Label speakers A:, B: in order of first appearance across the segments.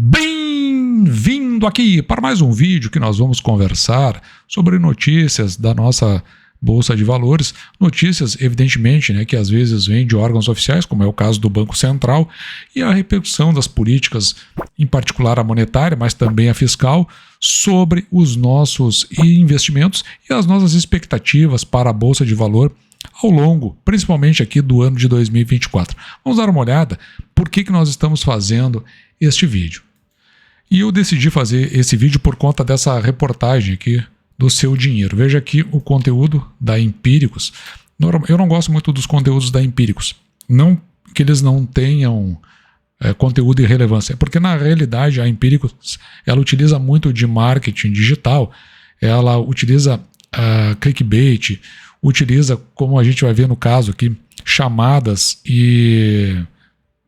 A: Bem-vindo aqui para mais um vídeo que nós vamos conversar sobre notícias da nossa Bolsa de Valores, notícias evidentemente, que às vezes vêm de órgãos oficiais, como é o caso do Banco Central, e a repercussão das políticas, em particular a monetária, mas também a fiscal, sobre os nossos investimentos e as nossas expectativas para a Bolsa de Valor ao longo, principalmente aqui do ano de 2024. Vamos dar uma olhada por que nós estamos fazendo este vídeo. E eu decidi fazer esse vídeo por conta dessa reportagem aqui do Seu Dinheiro. Veja aqui o conteúdo da Empíricos. Eu não gosto muito dos conteúdos da Empíricos. Não que eles não tenham conteúdo e relevância, porque na realidade a Empíricos ela utiliza muito de marketing digital, ela utiliza clickbait, utiliza, como a gente vai ver no caso aqui, chamadas e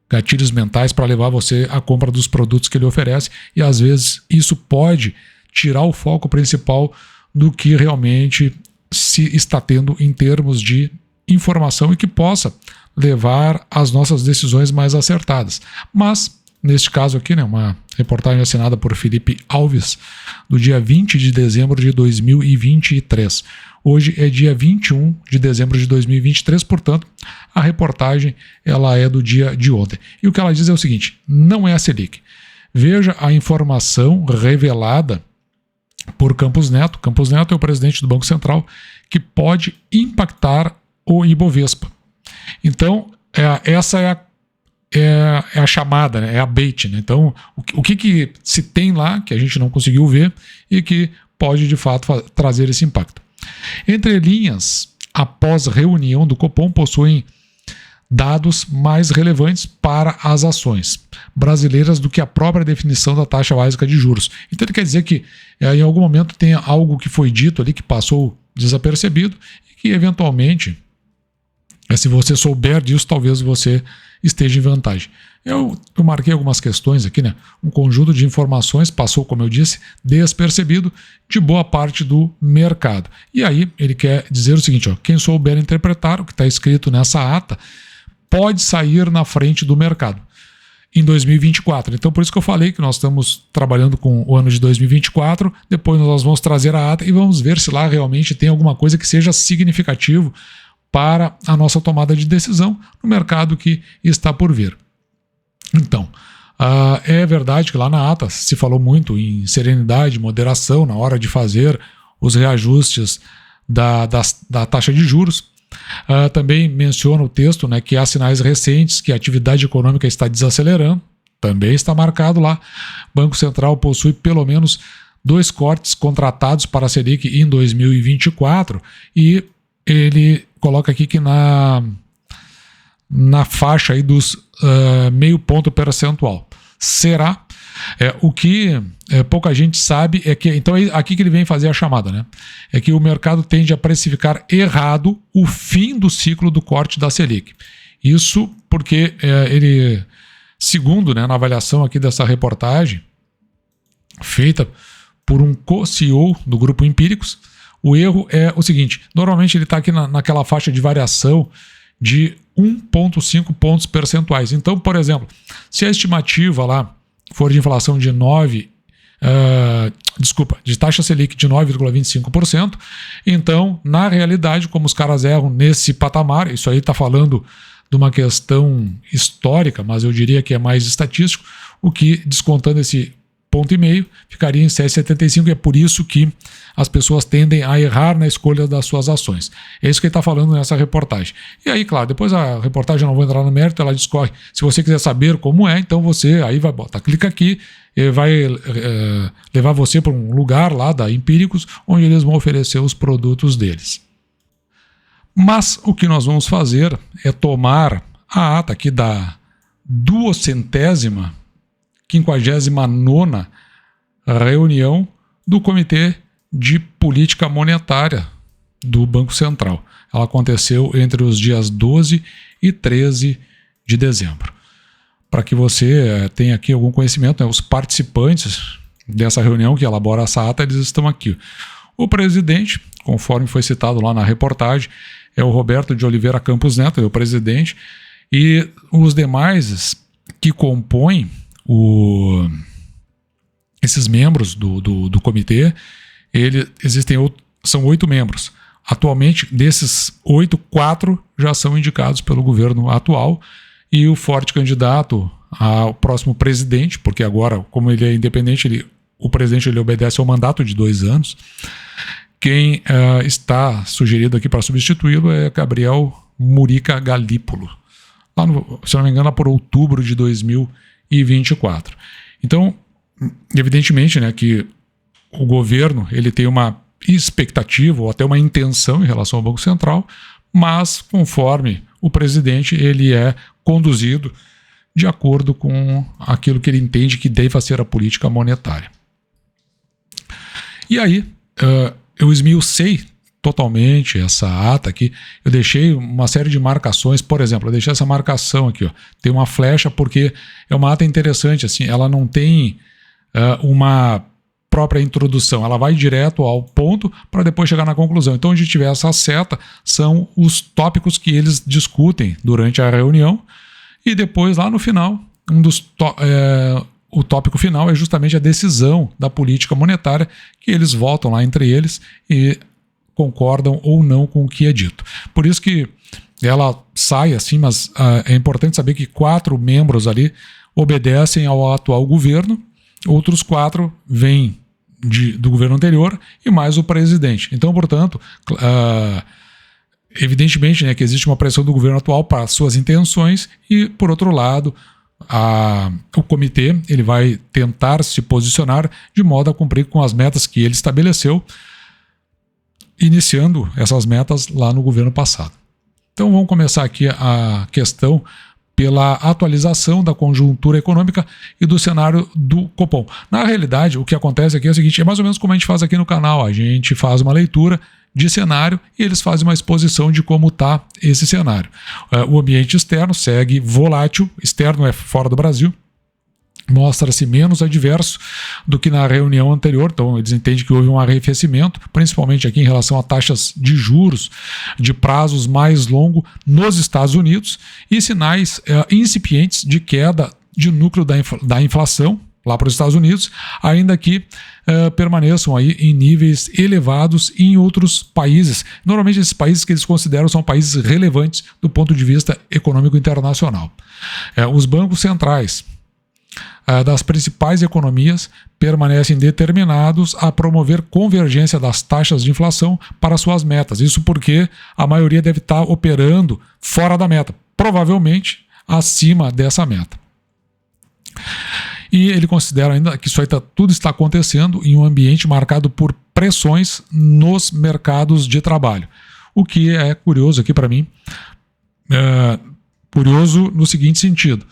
A: gatilhos mentais para levar você à compra dos produtos que ele oferece, e às vezes isso pode tirar o foco principal do que realmente se está tendo em termos de informação e que possa levar às nossas decisões mais acertadas. Mas, neste caso aqui, uma reportagem assinada por Felipe Alves, do dia 20 de dezembro de 2023. Hoje é dia 21 de dezembro de 2023, portanto, a reportagem ela é do dia de ontem. E o que ela diz é o seguinte: não é a Selic. Veja a informação revelada por Campos Neto. Campos Neto é o presidente do Banco Central, que pode impactar o Ibovespa. Então, essa é a chamada, é a bait. Então, o que se tem lá que a gente não conseguiu ver e que pode, de fato, trazer esse impacto. Entre linhas, após reunião do Copom, possuem dados mais relevantes para as ações brasileiras do que a própria definição da taxa básica de juros. Então ele quer dizer que em algum momento tem algo que foi dito ali que passou desapercebido e que eventualmente, se você souber disso, talvez você esteja em vantagem. Eu marquei algumas questões aqui, um conjunto de informações passou, como eu disse, despercebido de boa parte do mercado. E aí ele quer dizer o seguinte: quem souber interpretar o que está escrito nessa ata pode sair na frente do mercado em 2024. Então, por isso que eu falei que nós estamos trabalhando com o ano de 2024, depois nós vamos trazer a ata e vamos ver se lá realmente tem alguma coisa que seja significativo para a nossa tomada de decisão no mercado que está por vir. Então, é verdade que lá na ata se falou muito em serenidade, moderação na hora de fazer os reajustes da taxa de juros. Também menciona o texto que há sinais recentes que a atividade econômica está desacelerando, também está marcado lá. O Banco Central possui pelo menos 2 cortes contratados para a Selic em 2024 e ele coloca aqui que na faixa aí dos meio ponto percentual. Será? O que pouca gente sabe é que, então é aqui que ele vem fazer a chamada, é que o mercado tende a precificar errado o fim do ciclo do corte da Selic. Isso porque ele, segundo na avaliação aqui dessa reportagem, feita por um co-CEO do Grupo Empíricos, o erro é o seguinte: normalmente ele está aqui naquela faixa de variação de 1,5 pontos percentuais. Então, por exemplo, se a estimativa lá for de inflação de de taxa Selic de 9,25%, então, na realidade, como os caras erram nesse patamar, isso aí está falando de uma questão histórica, mas eu diria que é mais estatístico, o que, descontando esse 1,5 ficaria em 7,75, e é por isso que as pessoas tendem a errar na escolha das suas ações. É isso que ele está falando nessa reportagem. E aí, claro, depois a reportagem, eu não vou entrar no mérito, ela discorre. Se você quiser saber como é, então você aí vai botar, clica aqui, e vai levar você para um lugar lá da Empíricos, onde eles vão oferecer os produtos deles. Mas o que nós vamos fazer é tomar a ata aqui da 259ª reunião do Comitê de Política Monetária do Banco Central. Ela aconteceu entre os dias 12 e 13 de dezembro. Para que você tenha aqui algum conhecimento, os participantes dessa reunião que elabora essa ata, eles estão aqui. O presidente, conforme foi citado lá na reportagem, é o Roberto de Oliveira Campos Neto, é o presidente, e os demais que compõem esses membros do comitê, são 8 membros. Atualmente, desses 8, 4 já são indicados pelo governo atual, e o forte candidato ao próximo presidente, porque agora, como ele é independente, o presidente ele obedece ao mandato de 2 anos. Quem está sugerido aqui para substituí-lo é Gabriel Murica Galípolo, lá se não me engano, lá por outubro de 2024. Então, evidentemente, né, que o governo ele tem uma expectativa ou até uma intenção em relação ao Banco Central, mas conforme o presidente ele é conduzido de acordo com aquilo que ele entende que deva ser a política monetária. E aí, eu esmiucei totalmente essa ata aqui, eu deixei uma série de marcações, por exemplo, eu deixei essa marcação aqui, ó, tem uma flecha porque é uma ata interessante, assim, ela não tem uma própria introdução, ela vai direto ao ponto para depois chegar na conclusão. Então, onde tiver essa seta, são os tópicos que eles discutem durante a reunião, e depois, lá no final, o tópico final é justamente a decisão da política monetária, que eles votam lá entre eles e concordam ou não com o que é dito. Por isso que ela sai assim, mas é importante saber que 4 membros ali obedecem ao atual governo, outros 4 vêm do governo anterior e mais o presidente. Então, portanto, evidentemente, né, que existe uma pressão do governo atual para suas intenções e, por outro lado, o comitê ele vai tentar se posicionar de modo a cumprir com as metas que ele estabeleceu, iniciando essas metas lá no governo passado. Então vamos começar aqui a questão pela atualização da conjuntura econômica e do cenário do Copom. Na realidade, o que acontece aqui é o seguinte, é mais ou menos como a gente faz aqui no canal, a gente faz uma leitura de cenário e eles fazem uma exposição de como está esse cenário. O ambiente externo segue volátil, externo é fora do Brasil, mostra-se menos adverso do que na reunião anterior, então eles entendem que houve um arrefecimento, principalmente aqui em relação a taxas de juros de prazos mais longos nos Estados Unidos e sinais incipientes de queda de núcleo da inflação lá para os Estados Unidos, ainda que permaneçam aí em níveis elevados em outros países. Normalmente esses países que eles consideram são países relevantes do ponto de vista econômico internacional. Os bancos centrais das principais economias permanecem determinados a promover convergência das taxas de inflação para suas metas. Isso porque a maioria deve estar operando fora da meta, provavelmente acima dessa meta. E ele considera ainda que isso aí tudo está acontecendo em um ambiente marcado por pressões nos mercados de trabalho. O que é curioso aqui para mim, curioso no seguinte sentido: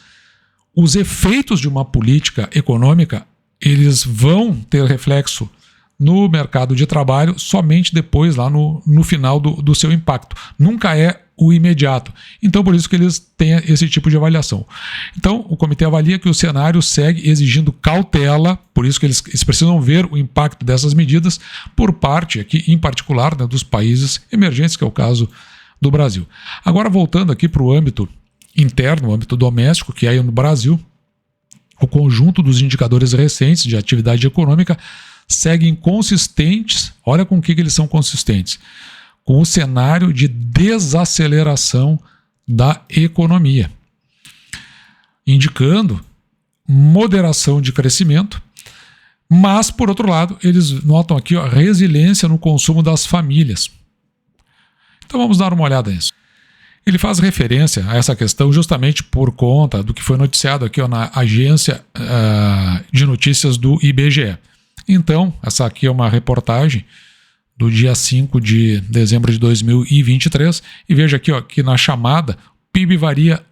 A: os efeitos de uma política econômica, eles vão ter reflexo no mercado de trabalho somente depois, lá no final do seu impacto. Nunca é o imediato. Então, por isso que eles têm esse tipo de avaliação. Então, o comitê avalia que o cenário segue exigindo cautela, por isso que eles precisam ver o impacto dessas medidas por parte, aqui em particular, né, dos países emergentes, que é o caso do Brasil. Agora, voltando aqui para o âmbito interno, o âmbito doméstico, que é aí no Brasil, o conjunto dos indicadores recentes de atividade econômica seguem consistentes. Olha com o que eles são consistentes: com o cenário de desaceleração da economia, indicando moderação de crescimento, mas, por outro lado, eles notam aqui a resiliência no consumo das famílias. Então vamos dar uma olhada nisso. Ele faz referência a essa questão justamente por conta do que foi noticiado aqui na agência de notícias do IBGE. Então, essa aqui é uma reportagem do dia 5 de dezembro de 2023, e veja aqui que na chamada, o PIB varia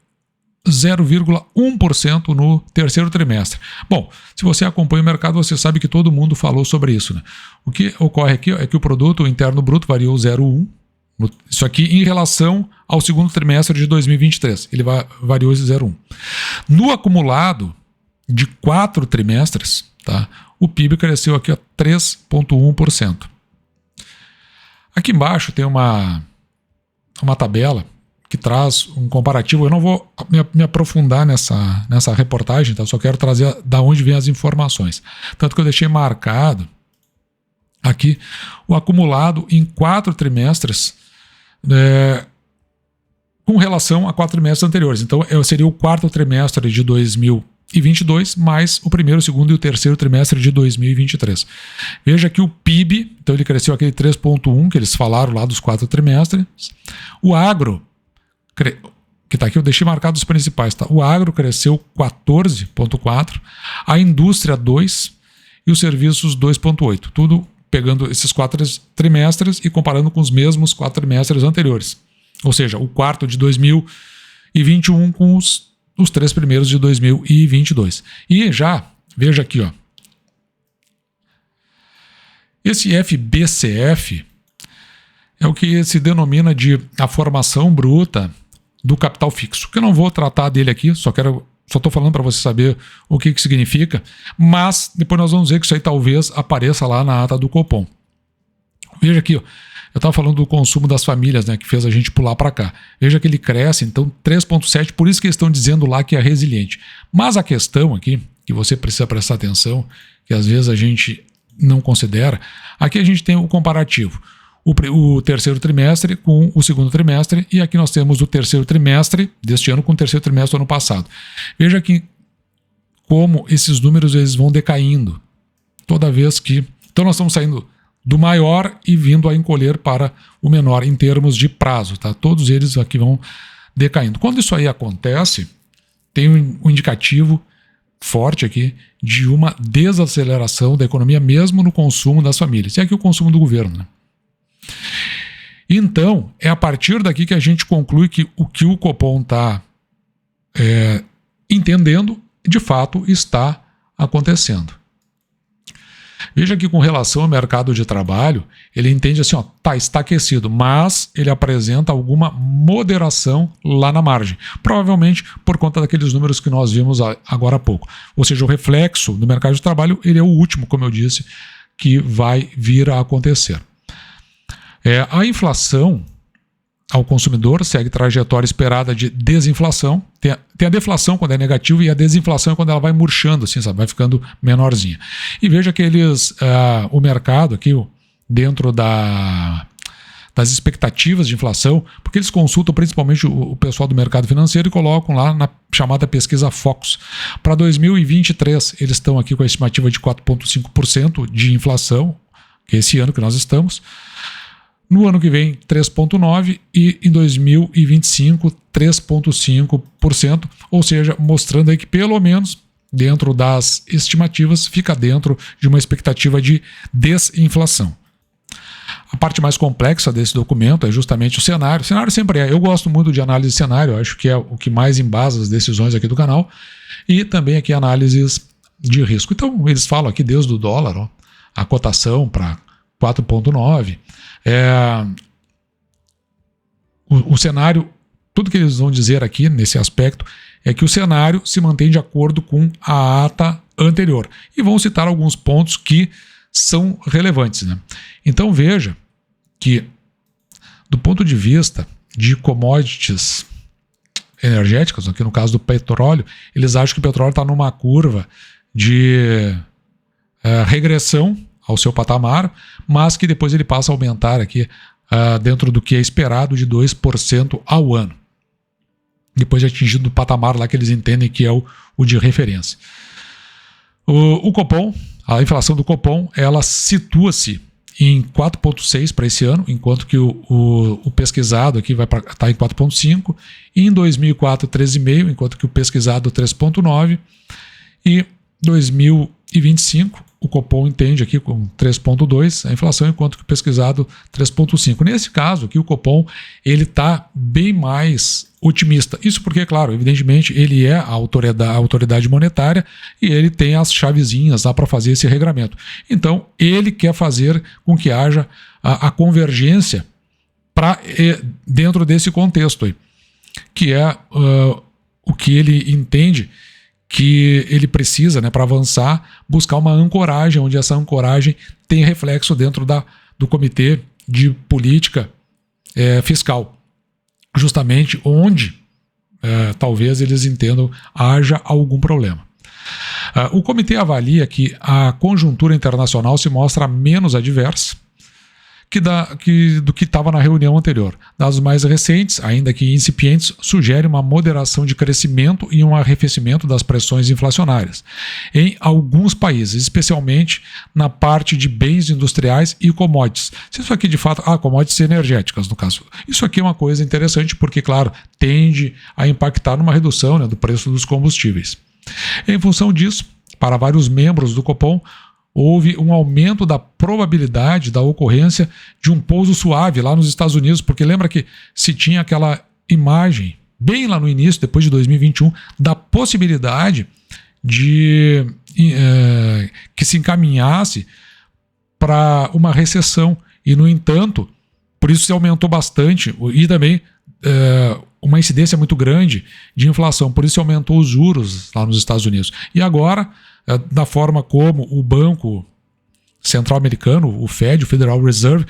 A: 0,1% no terceiro trimestre. Bom, se você acompanha o mercado, você sabe que todo mundo falou sobre isso, né? O que ocorre aqui é que o produto interno bruto variou 0,1%, isso aqui em relação ao segundo trimestre de 2023, ele variou 0,1%. No acumulado de 4 trimestres, tá, o PIB cresceu aqui a 3,1%. Aqui embaixo tem uma tabela que traz um comparativo. Eu não vou me aprofundar nessa reportagem, tá? Só quero trazer da onde vêm as informações. Tanto que eu deixei marcado aqui o acumulado em 4 trimestres com relação a 4 trimestres anteriores. Então, seria o 4º trimestre de 2022 mais o 1º, 2º e o 3º trimestre de 2023. Veja que o PIB, então ele cresceu aquele 3,1 que eles falaram lá dos 4 trimestres. O agro, que está aqui, eu deixei marcado os principais, tá? O agro cresceu 14,4, a indústria 2 e os serviços 2,8. Tudo pegando esses 4 trimestres e comparando com os mesmos 4 trimestres anteriores. Ou seja, o 4º de 2021 com os 3 primeiros de 2022. E já, veja aqui, ó, esse FBCF é o que se denomina de a formação bruta do capital fixo, que eu não vou tratar dele aqui, só estou falando para você saber o que significa, mas depois nós vamos ver que isso aí talvez apareça lá na ata do Copom. Veja aqui, ó, eu estava falando do consumo das famílias, né, que fez a gente pular para cá. Veja que ele cresce, então 3,7, por isso que eles estão dizendo lá que é resiliente. Mas a questão aqui, que você precisa prestar atenção, que às vezes a gente não considera, aqui a gente tem o comparativo. O 3º trimestre com o 2º trimestre, e aqui nós temos o 3º trimestre deste ano com o 3º trimestre do ano passado. Veja aqui como esses números eles vão decaindo toda vez que... Então nós estamos saindo do maior e vindo a encolher para o menor em termos de prazo, tá? Todos eles aqui vão decaindo. Quando isso aí acontece, tem um indicativo forte aqui de uma desaceleração da economia, mesmo no consumo das famílias. E aqui o consumo do governo, né? Então, é a partir daqui que a gente conclui que o Copom está entendendo, de fato, está acontecendo. Veja que com relação ao mercado de trabalho, ele entende assim, ó, está aquecido, mas ele apresenta alguma moderação lá na margem. Provavelmente por conta daqueles números que nós vimos agora há pouco. Ou seja, o reflexo do mercado de trabalho, ele é o último, como eu disse, que vai vir a acontecer. A inflação ao consumidor segue trajetória esperada de desinflação. Tem a deflação quando é negativo e a desinflação é quando ela vai murchando, assim, sabe? Vai ficando menorzinha. E veja que o mercado aqui, dentro das expectativas de inflação, porque eles consultam principalmente o pessoal do mercado financeiro e colocam lá na chamada pesquisa Focus. Para 2023, eles estão aqui com a estimativa de 4,5% de inflação, que é esse ano que nós estamos. No ano que vem, 3,9% e em 2025, 3,5%, ou seja, mostrando aí que pelo menos dentro das estimativas fica dentro de uma expectativa de desinflação. A parte mais complexa desse documento é justamente o cenário. O cenário sempre é. Eu gosto muito de análise de cenário, acho que é o que mais embasa as decisões aqui do canal, e também aqui análises de risco. Então, eles falam aqui desde o dólar, ó, a cotação para 4,9%. O cenário, tudo que eles vão dizer aqui nesse aspecto é que o cenário se mantém de acordo com a ata anterior e vão citar alguns pontos que são relevantes, né? Então veja que do ponto de vista de commodities energéticas, aqui no caso do petróleo, eles acham que o petróleo está numa curva de regressão ao seu patamar, mas que depois ele passa a aumentar aqui dentro do que é esperado de 2% ao ano. Depois de atingido o patamar lá que eles entendem que é o de referência. O Copom, a inflação do Copom, ela situa-se em 4,6% para esse ano, enquanto que o pesquisado aqui vai estar em 4,5%, e em 2004 13,5%, enquanto que o pesquisado 3,9%, e 2025 o Copom entende aqui com 3,2% a inflação, enquanto que o pesquisado 3,5%. Nesse caso aqui, o Copom ele está bem mais otimista. Isso porque, claro, evidentemente, ele é a autoridade monetária e ele tem as chavezinhas lá para fazer esse regramento. Então, ele quer fazer com que haja a convergência dentro desse contexto aí, que é o que ele entende que ele precisa, né, para avançar, buscar uma ancoragem, onde essa ancoragem tem reflexo dentro do Comitê de Política Fiscal. justamente onde talvez eles entendam haja algum problema. O comitê avalia que a conjuntura internacional se mostra menos adversa do que estava na reunião anterior. Dados mais recentes, ainda que incipientes, sugerem uma moderação de crescimento e um arrefecimento das pressões inflacionárias em alguns países, especialmente na parte de bens industriais e commodities. Se isso aqui de fato, commodities energéticas no caso. Isso aqui é uma coisa interessante porque, claro, tende a impactar numa redução, né, do preço dos combustíveis. Em função disso, para vários membros do Copom, houve um aumento da probabilidade da ocorrência de um pouso suave lá nos Estados Unidos, porque lembra que se tinha aquela imagem, bem lá no início, depois de 2021, da possibilidade de que se encaminhasse para uma recessão. E, no entanto, por isso se aumentou bastante, e também uma incidência muito grande de inflação, por isso aumentou os juros lá nos Estados Unidos. E agora, da forma como o Banco Central Americano, o Fed, o Federal Reserve,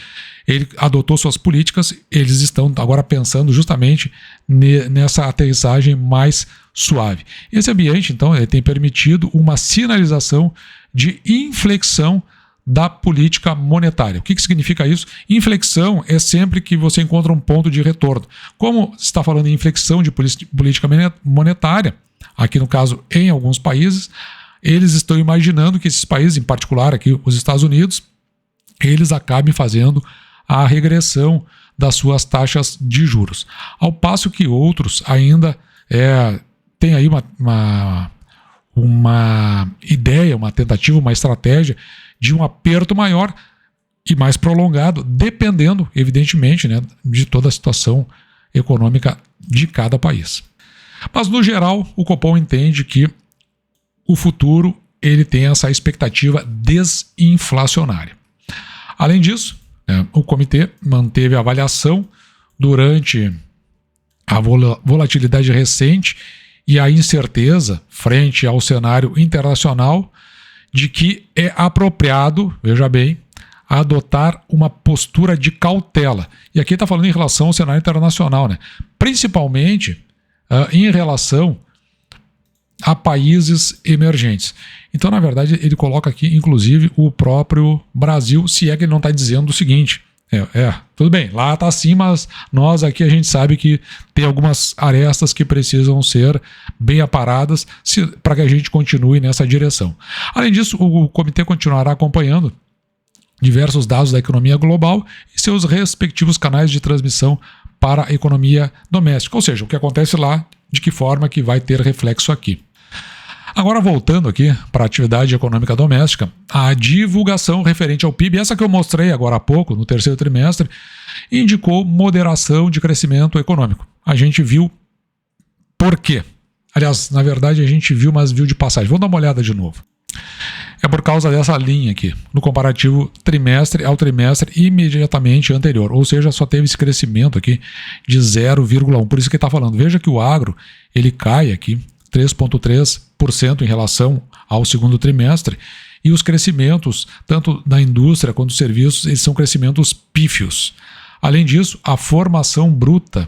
A: ele adotou suas políticas, eles estão agora pensando justamente nessa aterrissagem mais suave. Esse ambiente, então, ele tem permitido uma sinalização de inflexão da política monetária. O que significa isso? Inflexão é sempre que você encontra um ponto de retorno. Como se está falando em inflexão de política monetária, aqui no caso em alguns países, eles estão imaginando que esses países, em particular aqui os Estados Unidos, eles acabem fazendo a regressão das suas taxas de juros. Ao passo que outros ainda têm aí uma ideia, uma tentativa, uma estratégia de um aperto maior e mais prolongado, dependendo, evidentemente, né, de toda a situação econômica de cada país. Mas, no geral, o Copom entende que o futuro ele tem essa expectativa desinflacionária. Além disso, o comitê manteve a avaliação durante a volatilidade recente e a incerteza frente ao cenário internacional de que é apropriado, veja bem, adotar uma postura de cautela. E aqui está falando em relação ao cenário internacional, né? Principalmente em relação a países emergentes. Então, na verdade, ele coloca aqui, inclusive, o próprio Brasil, se é que ele não está dizendo o seguinte, tudo bem, lá está assim, mas nós aqui a gente sabe que tem algumas arestas que precisam ser bem aparadas para que a gente continue nessa direção. Além disso, o comitê continuará acompanhando diversos dados da economia global e seus respectivos canais de transmissão para a economia doméstica, ou seja, o que acontece lá, de que forma que vai ter reflexo aqui. Agora, voltando aqui para a atividade econômica doméstica, a divulgação referente ao PIB, essa que eu mostrei agora há pouco, no terceiro trimestre, indicou moderação de crescimento econômico. A gente viu por quê? Aliás, na verdade, a gente viu, mas viu de passagem. Vamos dar uma olhada de novo. É por causa dessa linha aqui, no comparativo trimestre ao trimestre imediatamente anterior, ou seja, só teve esse crescimento aqui de 0,1. Por isso que está falando, veja que o agro, ele cai aqui 3,3% em relação ao segundo trimestre, e os crescimentos, tanto da indústria quanto dos serviços, eles são crescimentos pífios. Além disso, a formação bruta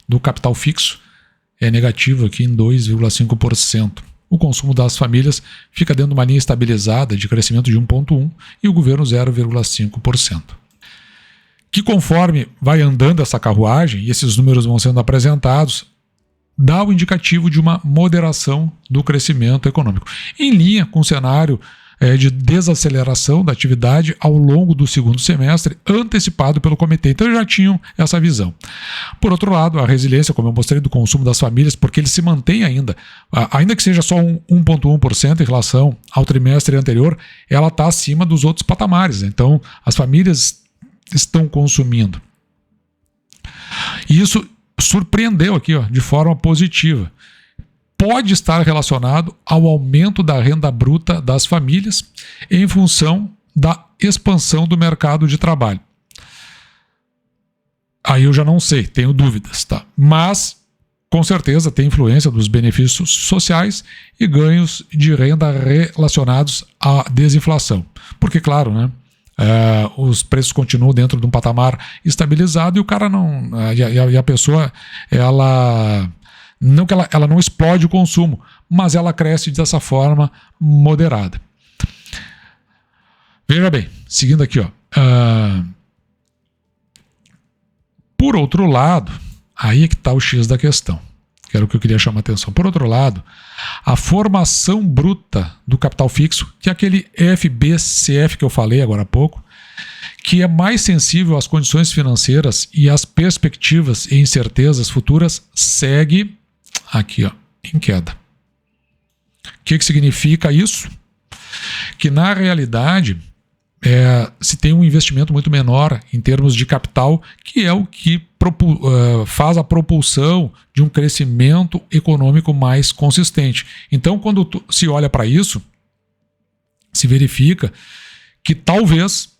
A: do capital fixo é negativa aqui em 2,5%. O consumo das famílias fica dentro de uma linha estabilizada de crescimento de 1,1% e o governo 0,5%. Que conforme vai andando essa carruagem e esses números vão sendo apresentados, dá o indicativo de uma moderação do crescimento econômico, em linha com o cenário de desaceleração da atividade ao longo do segundo semestre, antecipado pelo comitê. Então, eles já tinham essa visão. Por outro lado, a resiliência, como eu mostrei, do consumo das famílias, porque ele se mantém ainda que seja só 1,1% em relação ao trimestre anterior, ela está acima dos outros patamares. Então, as famílias estão consumindo. E isso surpreendeu aqui, de forma positiva. Pode estar relacionado ao aumento da renda bruta das famílias em função da expansão do mercado de trabalho. Aí eu já não sei, tenho dúvidas, tá? Mas, com certeza, tem influência dos benefícios sociais e ganhos de renda relacionados à desinflação. Porque, claro, né, os preços continuam dentro de um patamar estabilizado e o cara não. E a pessoa, ela não explode o consumo, mas ela cresce dessa forma moderada. Veja bem, seguindo aqui, por outro lado, aí é que está o X da questão, que era o que eu queria chamar a atenção. Por outro lado, a formação bruta do capital fixo, que é aquele FBCF que eu falei agora há pouco, que é mais sensível às condições financeiras e às perspectivas e incertezas futuras, segue aqui, em queda. O que significa isso? Que na realidade se tem um investimento muito menor em termos de capital, que é o que faz a propulsão de um crescimento econômico mais consistente. Então, quando se olha para isso, se verifica que talvez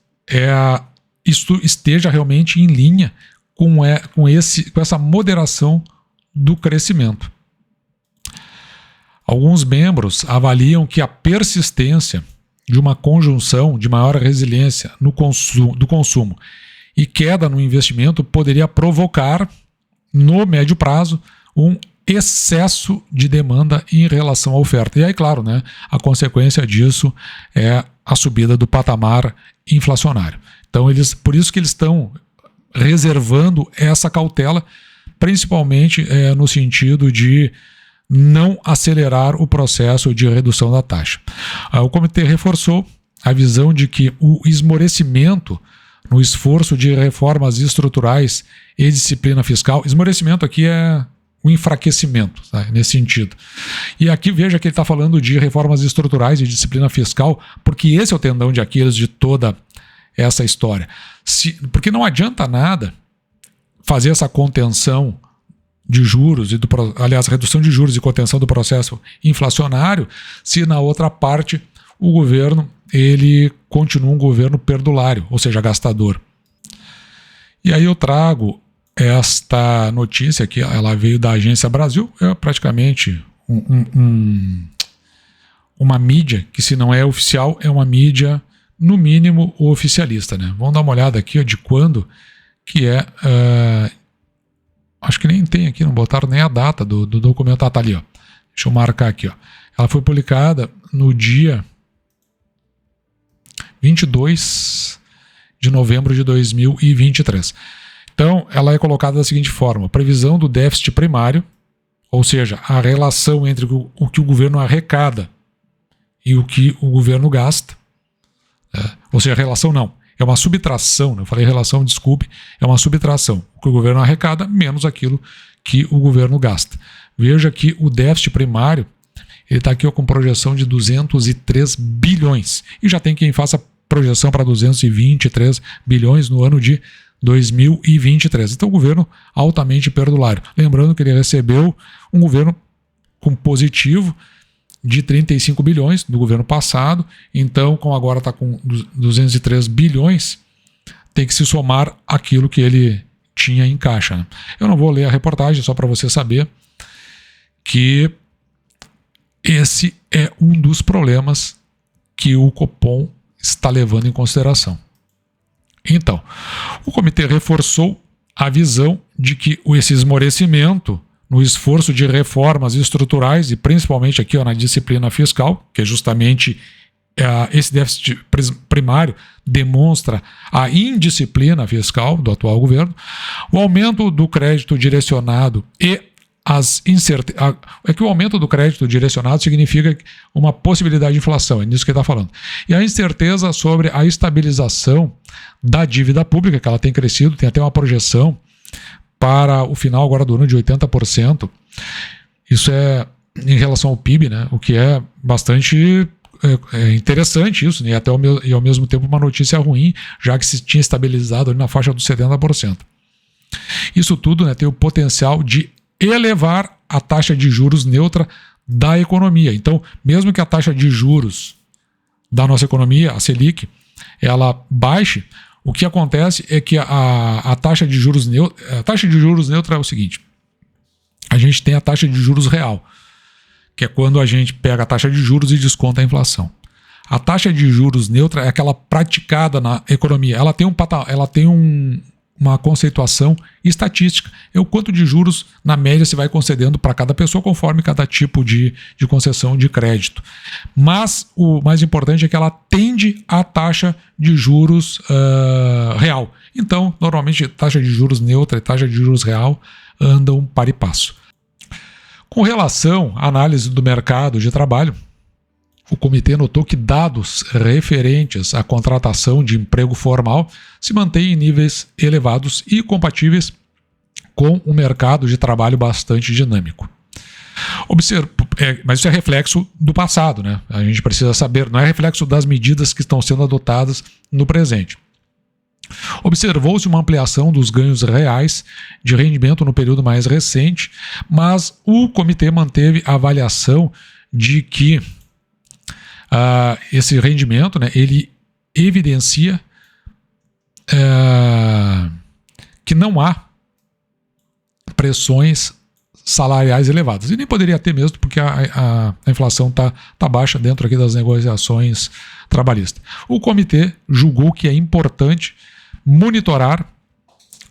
A: isto esteja realmente em linha com essa moderação do crescimento. Alguns membros avaliam que a persistência de uma conjunção de maior resiliência do consumo e queda no investimento poderia provocar, no médio prazo, um excesso de demanda em relação à oferta. E aí, claro, a consequência disso é a subida do patamar inflacionário. Então, por isso que eles estão reservando essa cautela, principalmente no sentido de não acelerar o processo de redução da taxa. O comitê reforçou a visão de que o esmorecimento no esforço de reformas estruturais e disciplina fiscal, esmorecimento aqui é o enfraquecimento, tá? Nesse sentido. E aqui veja que ele está falando de reformas estruturais e disciplina fiscal, porque esse é o tendão de Aquiles de toda essa história. Porque não adianta nada fazer essa contenção de juros, redução de juros e contenção do processo inflacionário, se na outra parte o governo ele continua um governo perdulário, ou seja, gastador. E aí eu trago esta notícia que ela veio da Agência Brasil, é praticamente uma mídia que, se não é oficial, é uma mídia no mínimo oficialista, Vamos dar uma olhada aqui de quando que é. Acho que nem tem aqui, não botaram nem a data do documento. Tá ali, Deixa eu marcar aqui, Ela foi publicada no dia 22 de novembro de 2023. Então, ela é colocada da seguinte forma: previsão do déficit primário, ou seja, a relação entre o que o governo arrecada e o que o governo gasta. Ou seja, a relação não. É uma subtração, eu falei relação, desculpe, é uma subtração. O que o governo arrecada menos aquilo que o governo gasta. Veja que o déficit primário, ele está aqui com projeção de 203 bilhões. E já tem quem faça projeção para 223 bilhões no ano de 2023. Então, o governo altamente perdulário. Lembrando que ele recebeu um governo com positivo de 35 bilhões do governo passado, então, como agora está com 203 bilhões, tem que se somar aquilo que ele tinha em caixa. Eu não vou ler a reportagem, só para você saber que esse é um dos problemas que o Copom está levando em consideração. Então, o comitê reforçou a visão de que esse esmorecimento no esforço de reformas estruturais e principalmente aqui na disciplina fiscal, que é justamente esse déficit primário demonstra a indisciplina fiscal do atual governo, o aumento do crédito direcionado e as incertezas. É que o aumento do crédito direcionado significa uma possibilidade de inflação, é nisso que ele está falando. E a incerteza sobre a estabilização da dívida pública, que ela tem crescido, tem até uma projeção para o final agora do ano de 80%. Isso é em relação ao PIB, o que é bastante interessante isso, e ao mesmo tempo uma notícia ruim, já que se tinha estabilizado ali na faixa dos 70%. Isso tudo tem o potencial de elevar a taxa de juros neutra da economia. Então, mesmo que a taxa de juros da nossa economia, a Selic, ela baixe, o que acontece é que a taxa de juros neutra é o seguinte: a gente tem a taxa de juros real, que é quando a gente pega a taxa de juros e desconta a inflação. A taxa de juros neutra é aquela praticada na economia. Ela tem uma conceituação estatística. É o quanto de juros, na média, se vai concedendo para cada pessoa, conforme cada tipo de concessão de crédito. Mas o mais importante é que ela tende à taxa de juros real. Então, normalmente, taxa de juros neutra e taxa de juros real andam par e passo. Com relação à análise do mercado de trabalho, o comitê notou que dados referentes à contratação de emprego formal se mantêm em níveis elevados e compatíveis com um mercado de trabalho bastante dinâmico. Mas isso é reflexo do passado, né? A gente precisa saber, não é reflexo das medidas que estão sendo adotadas no presente. Observou-se uma ampliação dos ganhos reais de rendimento no período mais recente, mas o comitê manteve a avaliação de que esse rendimento, né, ele evidencia que não há pressões salariais elevadas. E nem poderia ter mesmo, porque a inflação tá baixa dentro aqui das negociações trabalhistas. O comitê julgou que é importante monitorar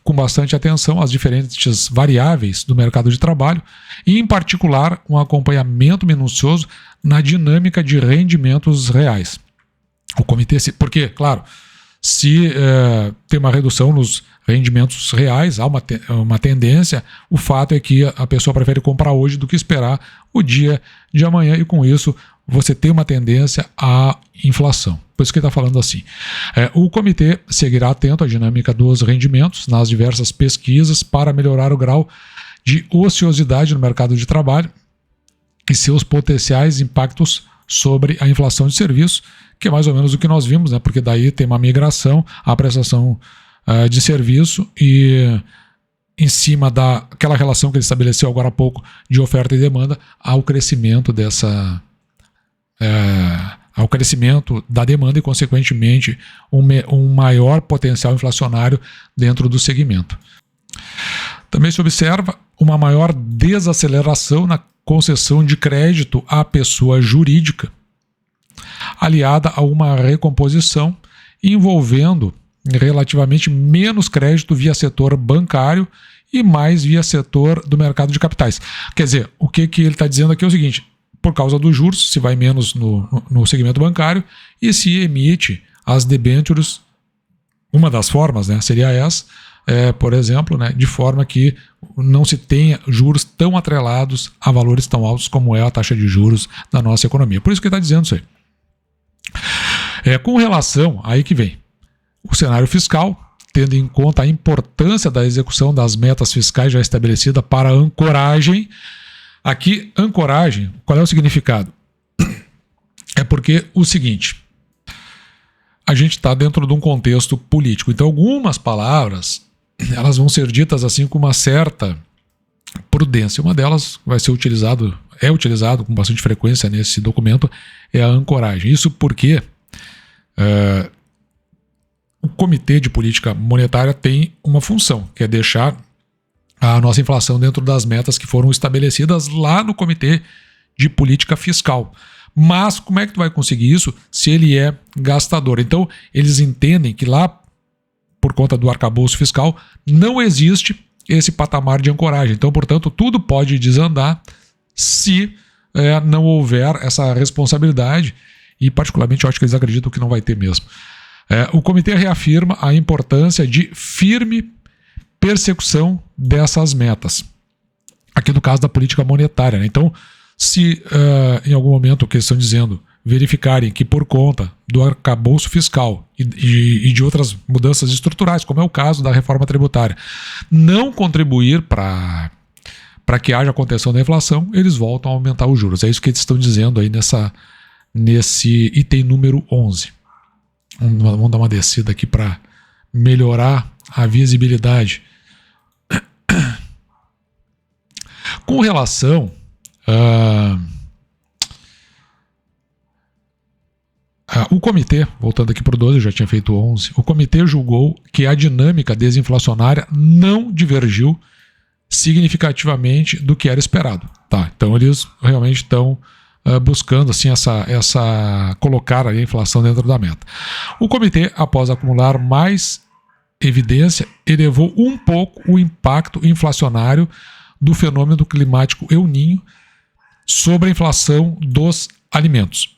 A: com bastante atenção as diferentes variáveis do mercado de trabalho e, em particular, um acompanhamento minucioso na dinâmica de rendimentos reais. O comitê, porque, claro, se tem uma redução nos rendimentos reais, há uma tendência, o fato é que a pessoa prefere comprar hoje do que esperar o dia de amanhã, e com isso você tem uma tendência à inflação. Por isso que ele está falando assim. O comitê seguirá atento à dinâmica dos rendimentos nas diversas pesquisas para melhorar o grau de ociosidade no mercado de trabalho e seus potenciais impactos sobre a inflação de serviços, que é mais ou menos o que nós vimos, né? Porque daí tem uma migração à prestação de serviço e em cima daquela relação que ele estabeleceu agora há pouco de oferta e demanda, ao crescimento ao crescimento da demanda e, consequentemente, um maior potencial inflacionário dentro do segmento. Também se observa uma maior desaceleração na concessão de crédito à pessoa jurídica, aliada a uma recomposição envolvendo relativamente menos crédito via setor bancário e mais via setor do mercado de capitais. Quer dizer, o que ele está dizendo aqui é o seguinte: por causa dos juros, se vai menos no segmento bancário e se emite as debêntures, uma das formas, né, seria essa, por exemplo, né, de forma que não se tenha juros tão atrelados a valores tão altos como é a taxa de juros da nossa economia. Por isso que ele está dizendo isso aí. Com relação, aí que vem, o cenário fiscal, tendo em conta a importância da execução das metas fiscais já estabelecidas para a ancoragem. Aqui, ancoragem, qual é o significado? É porque o seguinte, a gente está dentro de um contexto político, então algumas palavras elas vão ser ditas assim com uma certa prudência. Uma delas vai ser utilizado com bastante frequência nesse documento, é a ancoragem. Isso porque o Comitê de Política Monetária tem uma função, que é deixar a nossa inflação dentro das metas que foram estabelecidas lá no Comitê de Política Fiscal. Mas como é que tu vai conseguir isso se ele é gastador? Então, eles entendem que lá, por conta do arcabouço fiscal, não existe esse patamar de ancoragem. Então, portanto, tudo pode desandar se não houver essa responsabilidade, e particularmente eu acho que eles acreditam que não vai ter mesmo. O comitê reafirma a importância de firme persecução dessas metas. Aqui no caso da política monetária, né? Então, se em algum momento o que eles estão dizendo verificarem que por conta do arcabouço fiscal e de outras mudanças estruturais, como é o caso da reforma tributária, não contribuir para que haja contenção da inflação, eles voltam a aumentar os juros. É isso que eles estão dizendo aí nesse item número 11. Vamos dar uma descida aqui para melhorar a visibilidade. Com relação o comitê, voltando aqui para o 12, eu já tinha feito 11, o comitê julgou que a dinâmica desinflacionária não divergiu significativamente do que era esperado. Tá, então eles realmente estão buscando assim colocar a inflação dentro da meta. O comitê, após acumular mais evidência, elevou um pouco o impacto inflacionário do fenômeno climático El Niño sobre a inflação dos alimentos.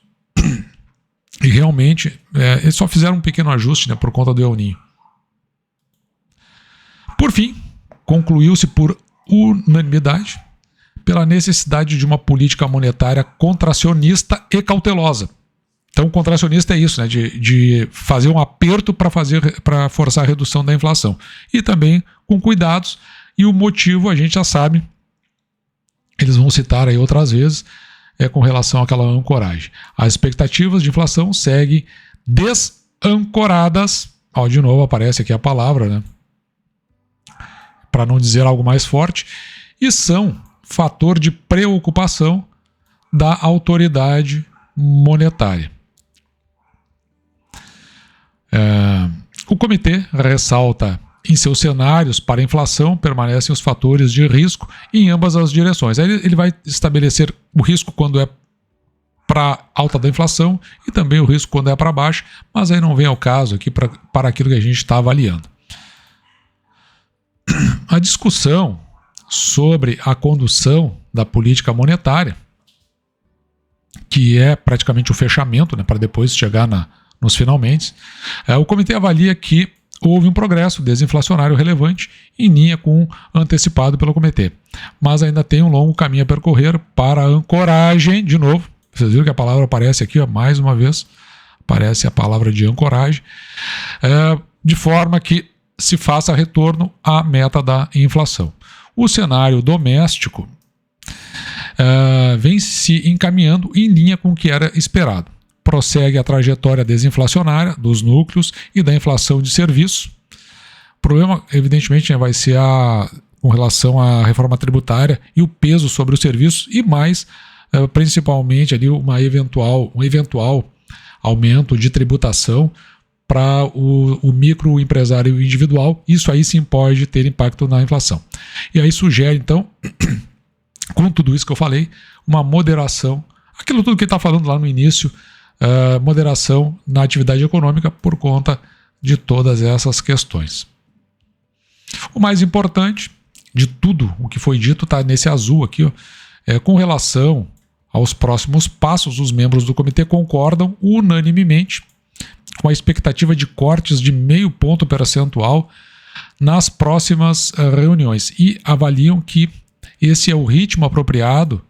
A: E realmente, eles só fizeram um pequeno ajuste, né, por conta do El Niño. Por fim, concluiu-se por unanimidade pela necessidade de uma política monetária contracionista e cautelosa. Então, contracionista é isso, né, de fazer um aperto para forçar a redução da inflação. E também com cuidados, e o motivo a gente já sabe, eles vão citar aí outras vezes, com relação àquela ancoragem. As expectativas de inflação seguem desancoradas. De novo aparece aqui a palavra, né, para não dizer algo mais forte, e são fator de preocupação da autoridade monetária. O comitê ressalta em seus cenários para a inflação permanecem os fatores de risco em ambas as direções. Aí ele vai estabelecer o risco quando é para alta da inflação e também o risco quando é para baixo, mas aí não vem ao caso aqui para aquilo que a gente está avaliando. A discussão sobre a condução da política monetária, que é praticamente o fechamento, né, para depois chegar nos finalmente, o comitê avalia que houve um progresso desinflacionário relevante em linha com o antecipado pelo comitê, mas ainda tem um longo caminho a percorrer para a ancoragem. De novo, vocês viram que a palavra aparece aqui, mais uma vez, aparece a palavra de ancoragem, de forma que se faça retorno à meta da inflação. O cenário doméstico vem se encaminhando em linha com o que era esperado. Prossegue a trajetória desinflacionária dos núcleos e da inflação de serviços. O problema, evidentemente, vai ser com relação à reforma tributária e o peso sobre os serviços e mais, principalmente, ali um eventual aumento de tributação para o microempresário individual. Isso aí sim pode ter impacto na inflação. E aí sugere, então, com tudo isso que eu falei, uma moderação, aquilo tudo que ele está falando lá no início, moderação na atividade econômica por conta de todas essas questões. O mais importante de tudo o que foi dito está nesse azul aqui, com relação aos próximos passos, os membros do comitê concordam unanimemente com a expectativa de cortes de 0,5 ponto percentual nas próximas reuniões e avaliam que esse é o ritmo apropriado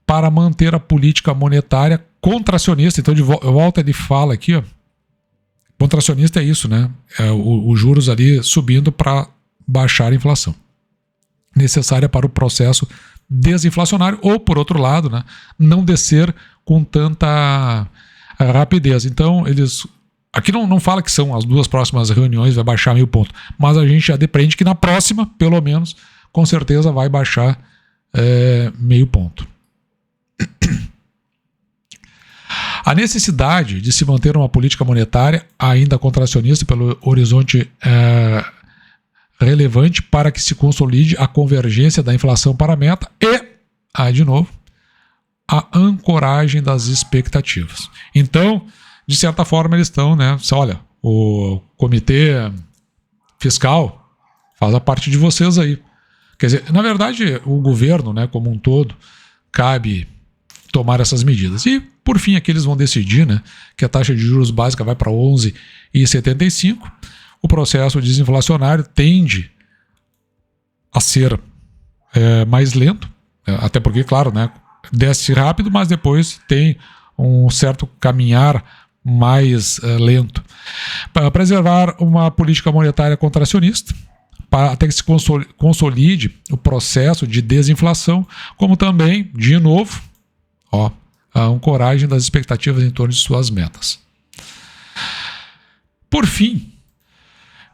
A: para manter a política monetária contracionista. Então, de volta ele fala aqui, contracionista é isso, né? Os juros ali subindo para baixar a inflação, necessária para o processo desinflacionário, ou, por outro lado, né, não descer com tanta rapidez. Então, eles... Aqui não fala que são as duas próximas reuniões, vai baixar 0,5 ponto, mas a gente já depreende que na próxima, pelo menos, com certeza vai baixar 0,5 ponto. A necessidade de se manter uma política monetária ainda contracionista pelo horizonte relevante para que se consolide a convergência da inflação para a meta e, de novo, a ancoragem das expectativas. Então, de certa forma, eles estão, né? Olha, o comitê fiscal faz a parte de vocês aí. Quer dizer, na verdade, o governo, né, como um todo, cabe tomar essas medidas. E, por fim, aqui eles vão decidir, né, que a taxa de juros básica vai para 11,75. O processo desinflacionário tende a ser mais lento, até porque, claro, né, desce rápido, mas depois tem um certo caminhar mais lento. Para preservar uma política monetária contracionista, até que se consolide o processo de desinflação, como também, de novo, a ancoragem das expectativas em torno de suas metas. Por fim,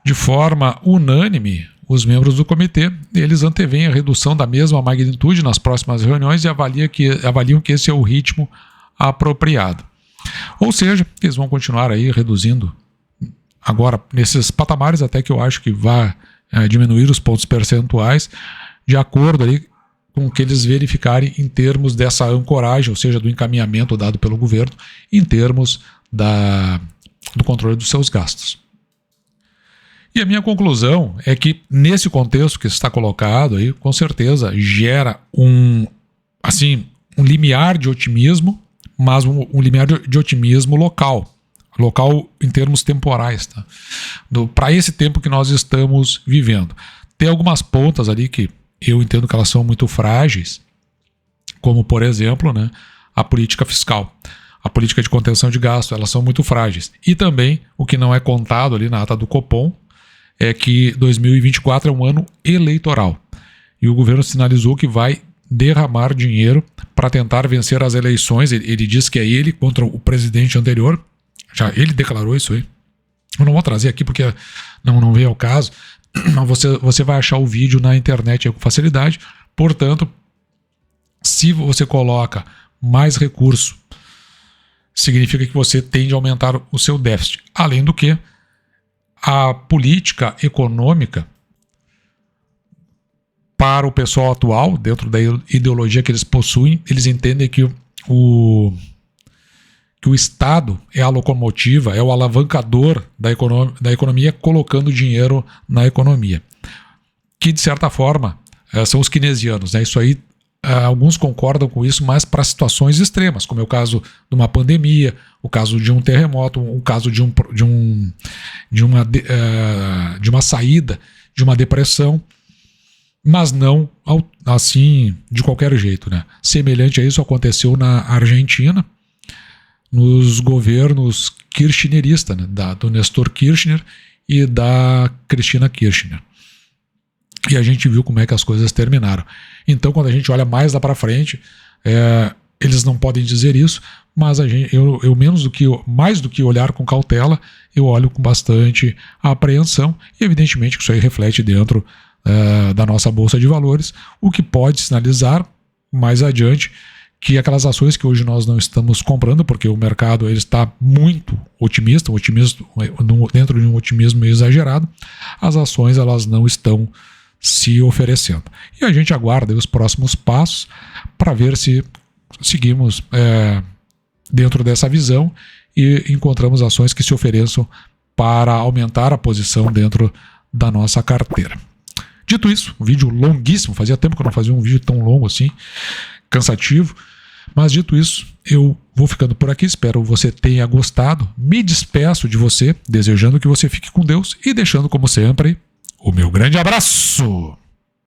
A: de forma unânime, os membros do comitê, eles anteveem a redução da mesma magnitude nas próximas reuniões e avaliam que esse é o ritmo apropriado. Ou seja, eles vão continuar aí reduzindo agora nesses patamares, até que eu acho que vai diminuir os pontos percentuais de acordo ali com que eles verificarem em termos dessa ancoragem, ou seja, do encaminhamento dado pelo governo, em termos do controle dos seus gastos. E a minha conclusão é que, nesse contexto que está colocado aí, com certeza gera um limiar de otimismo, mas um limiar de otimismo local em termos temporais, tá? Para esse tempo que nós estamos vivendo. Tem algumas pontas ali que eu entendo que elas são muito frágeis, como, por exemplo, né, a política fiscal, a política de contenção de gasto, elas são muito frágeis. E também, o que não é contado ali na ata do Copom, é que 2024 é um ano eleitoral. E o governo sinalizou que vai derramar dinheiro para tentar vencer as eleições. Ele diz que é ele contra o presidente anterior. Já ele declarou isso aí. Eu não vou trazer aqui porque não veio ao caso. Você vai achar o vídeo na internet com facilidade. Portanto, se você coloca mais recurso, significa que você tende a aumentar o seu déficit. Além do que, a política econômica para o pessoal atual, dentro da ideologia que eles possuem, eles entendem que o Estado é a locomotiva, é o alavancador da economia, colocando dinheiro na economia. Que, de certa forma, são os keynesianos, né? Isso aí, alguns concordam com isso, mas para situações extremas, como é o caso de uma pandemia, o caso de um terremoto, o caso de uma saída, de uma depressão, mas não assim de qualquer jeito, né? Semelhante a isso aconteceu na Argentina, nos governos kirchneristas, né? Do Nestor Kirchner e da Cristina Kirchner. E a gente viu como é que as coisas terminaram. Então, quando a gente olha mais lá para frente, eles não podem dizer isso, mas eu mais do que olhar com cautela, eu olho com bastante apreensão, e evidentemente que isso aí reflete dentro da nossa Bolsa de Valores, o que pode sinalizar mais adiante que aquelas ações que hoje nós não estamos comprando, porque o mercado ele está muito otimista, dentro de um otimismo exagerado, as ações elas não estão se oferecendo. E a gente aguarda os próximos passos para ver se seguimos dentro dessa visão e encontramos ações que se ofereçam para aumentar a posição dentro da nossa carteira. Dito isso, um vídeo longuíssimo, fazia tempo que eu não fazia um vídeo tão longo assim, cansativo, mas dito isso, eu vou ficando por aqui, espero você tenha gostado, me despeço de você, desejando que você fique com Deus e deixando como sempre o meu grande abraço!